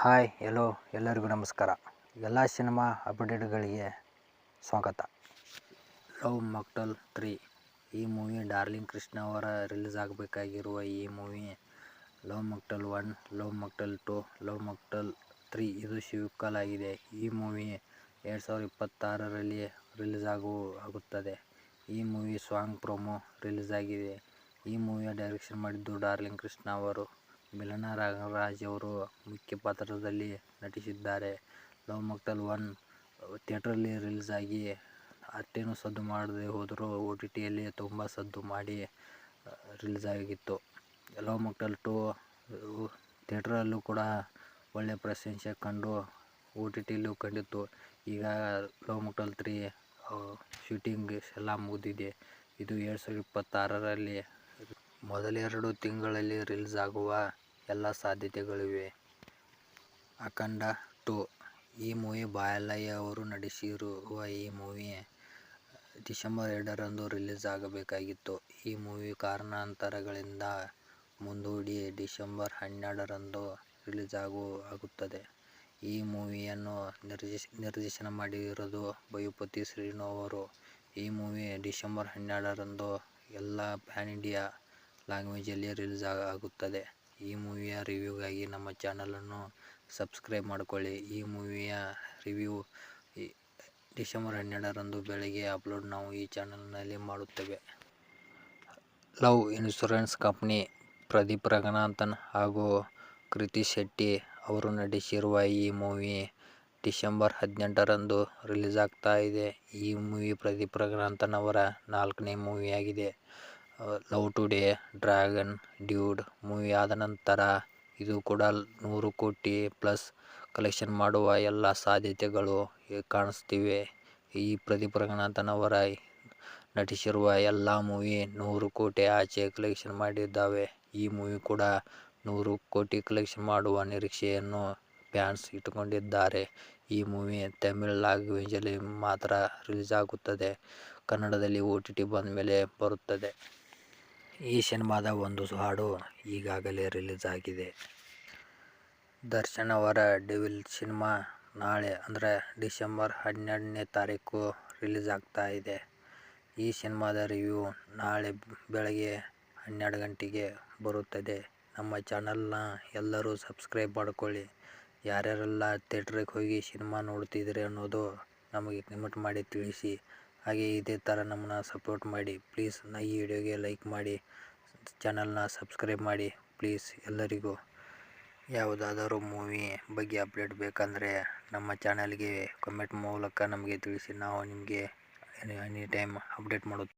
Hi ಎಲ್ಲೋ ಎಲ್ಲರಿಗೂ ನಮಸ್ಕಾರ. ಎಲ್ಲ ಸಿನಿಮಾ ಅಪ್ಡೇಟ್ಗಳಿಗೆ ಸ್ವಾಗತ. ಲವ್ ಮಾಕ್ಟೇಲ್ 3 ಈ ಮೂವಿ ಡಾರ್ಲಿಂಗ್ ಕೃಷ್ಣ ಅವರ ರಿಲೀಸ್ ಆಗಬೇಕಾಗಿರುವ ಈ movie love mocktail 1, love mocktail 2, love mocktail 3 ಇದು ಸೀಕ್ವಲ್ ಆಗಿದೆ. ಈ ಮೂವಿ 2026ರಲ್ಲಿ ರಿಲೀಸ್ ಆಗುತ್ತದೆ. ಈ ಮೂವಿ ಸಾಂಗ್ ಪ್ರೊಮೋ ರಿಲೀಸ್ ಆಗಿದೆ. ಈ ಮೂವಿಯ ಡೈರೆಕ್ಷನ್ ಮಾಡಿದ್ದು ಡಾರ್ಲಿಂಗ್ ಕೃಷ್ಣ ಅವರು. ಮಿಲನ ನಾಗರಾಜ್ ಅವರು ಮುಖ್ಯ ಪಾತ್ರದಲ್ಲಿ ನಟಿಸಿದ್ದಾರೆ. ಲವ್ ಮಾಕ್ಟೇಲ್ 1 ಥಿಯೇಟ್ರಲ್ಲಿ ರಿಲೀಸ್ ಆಗಿ ಅಷ್ಟೇನು ಸದ್ದು ಮಾಡದೆ ಹೋದರೂ OTTಯಲ್ಲಿ ತುಂಬ ಸದ್ದು ಮಾಡಿ ರಿಲೀಸ್ ಆಗಿತ್ತು. ಲವ್ ಮಾಕ್ಟೇಲ್ 2 ಥಿಯೇಟ್ರಲ್ಲೂ ಕೂಡ ಒಳ್ಳೆಯ ಪ್ರಶಂಸೆ ಕಂಡು OTTಯಲ್ಲೂ ಕಂಡಿತ್ತು. ಈಗ ಲವ್ ಮಾಕ್ಟೇಲ್ 3 ಶೂಟಿಂಗ್ ಎಲ್ಲ ಮುಗಿದಿದೆ. ಇದು 2026ರಲ್ಲಿ ಮೊದಲೆರಡು ತಿಂಗಳಲ್ಲಿ ರಿಲೀಸ್ ಆಗುವ ಎಲ್ಲ ಸಾಧ್ಯತೆಗಳಿವೆ. ಅಖಂಡ 2 ಈ ಮೂವಿ ಬಾಲಯ್ಯ ಅವರು ನಟಿಸಿರುವ ಈ ಮೂವಿ ಡಿಸೆಂಬರ್ 2ರಂದು ರಿಲೀಸ್ ಆಗಬೇಕಾಗಿತ್ತು. ಈ ಮೂವಿ ಕಾರಣಾಂತರಗಳಿಂದ ಮುಂದೂಡಿ ಡಿಸೆಂಬರ್ 12ರಂದು ರಿಲೀಸ್ ಆಗುತ್ತದೆ. ಈ ಮೂವಿಯನ್ನು ನಿರ್ದೇಶನ ಮಾಡಿರೋದು ಭೂಪತಿ ಶ್ರೀನು ಅವರು. ಈ ಮೂವಿ ಡಿಸೆಂಬರ್ 12ರಂದು ಎಲ್ಲ ಪ್ಯಾನ್ ಇಂಡಿಯಾ ಲ್ಯಾಂಗ್ವೇಜಲ್ಲಿ ರಿಲೀಸ್ ಆಗುತ್ತದೆ. ಈ ಮೂವಿಯ ರಿವ್ಯೂಗಾಗಿ ನಮ್ಮ ಚಾನಲನ್ನು ಸಬ್ಸ್ಕ್ರೈಬ್ ಮಾಡಿಕೊಳ್ಳಿ. ಈ ಮೂವಿಯ ರಿವ್ಯೂ ಡಿಸೆಂಬರ್ 12ರಂದು ಬೆಳಗ್ಗೆ ಅಪ್ಲೋಡ್ ನಾವು ಈ ಚಾನಲ್ನಲ್ಲಿ ಮಾಡುತ್ತೇವೆ. Love insurance company Pradeep Ranganathan ಹಾಗೂ ಕೃತಿ ಶೆಟ್ಟಿ ಅವರು ನಟಿಸಿರುವ ಈ ಮೂವಿ ಡಿಸೆಂಬರ್ 18ರಂದು ರಿಲೀಸ್ ಆಗ್ತಾ ಇದೆ. ಈ ಮೂವಿ ಪ್ರದೀಪ್ ರಂಗನಾಥನ್ ಅವರ 4ನೇ ಮೂವಿಯಾಗಿದೆ. Love today, dragon, dude movie ಆದ ನಂತರ ಇದು ಕೂಡ 100 ಕೋಟಿ ಪ್ಲಸ್ ಕಲೆಕ್ಷನ್ ಮಾಡುವ ಎಲ್ಲ ಸಾಧ್ಯತೆಗಳು ಕಾಣಿಸ್ತಿವೆ. ಈ ಪ್ರದೀಪ್ ರಂಗನಾಥನ್ ಅವರ ನಟಿಸಿರುವ ಎಲ್ಲ ಮೂವಿ 100 ಕೋಟಿ ಆಚೆ ಕಲೆಕ್ಷನ್ ಮಾಡಿದ್ದಾವೆ. ಈ ಮೂವಿ ಕೂಡ 100 ಕೋಟಿ ಕಲೆಕ್ಷನ್ ಮಾಡುವ ನಿರೀಕ್ಷೆಯನ್ನು ಫ್ಯಾನ್ಸ್ ಇಟ್ಟುಕೊಂಡಿದ್ದಾರೆ. ಈ ಮೂವಿ ತಮಿಳ್ ಲ್ಯಾಂಗ್ವೇಜಲ್ಲಿ ಮಾತ್ರ ರಿಲೀಸ್ ಆಗುತ್ತದೆ. ಕನ್ನಡದಲ್ಲಿ OTT ಬಂದ ಮೇಲೆ ಬರುತ್ತದೆ. ಈ ಸಿನಿಮಾದ ಒಂದು ಹಾಡು ಈಗಾಗಲೇ ರಿಲೀಸ್ ಆಗಿದೆ. ದರ್ಶನ್ ಅವರ ಡೆವಿಲ್ ಸಿನಿಮಾ ನಾಳೆ ಅಂದರೆ ಡಿಸೆಂಬರ್ 12ನೇ ತಾರೀಕು ರಿಲೀಸ್ ಆಗ್ತಾ ಇದೆ. ಈ ಸಿನಿಮಾದ ರಿವ್ಯೂ ನಾಳೆ ಬೆಳಗ್ಗೆ 12 ಗಂಟೆಗೆ ಬರುತ್ತದೆ. ನಮ್ಮ ಚಾನಲ್ನ ಎಲ್ಲರೂ ಸಬ್ಸ್ಕ್ರೈಬ್ ಮಾಡಿಕೊಳ್ಳಿ. ಯಾರ್ಯಾರೆಲ್ಲ ಥಿಯೇಟ್ರಿಗೆ ಹೋಗಿ ಸಿನಿಮಾ ನೋಡ್ತಿದ್ದೀರಿ ಅನ್ನೋದು ನಮಗೆ ಕಮೆಂಟ್ ಮಾಡಿ ತಿಳಿಸಿ. ಹಾಗೆ ಇದೇ ಥರ ನಮ್ಮನ್ನ ಸಪೋರ್ಟ್ ಮಾಡಿ ಪ್ಲೀಸ್. ಈ ವಿಡಿಯೋಗೆ ಲೈಕ್ ಮಾಡಿ, ಚಾನಲ್ನ ಸಬ್ಸ್ಕ್ರೈಬ್ ಮಾಡಿ ಪ್ಲೀಸ್. ಎಲ್ಲರಿಗೂ ಯಾವುದಾದರೂ ಮೂವಿ ಬಗ್ಗೆ ಅಪ್ಡೇಟ್ ಬೇಕಂದರೆ ನಮ್ಮ ಚಾನಲ್ಗೆ ಕಮೆಂಟ್ ಮೂಲಕ ನಮಗೆ ತಿಳಿಸಿ. ನಾವು ನಿಮಗೆ ಎನಿ ಟೈಮ್ ಅಪ್ಡೇಟ್ ಮಾಡುತ್ತೇವೆ.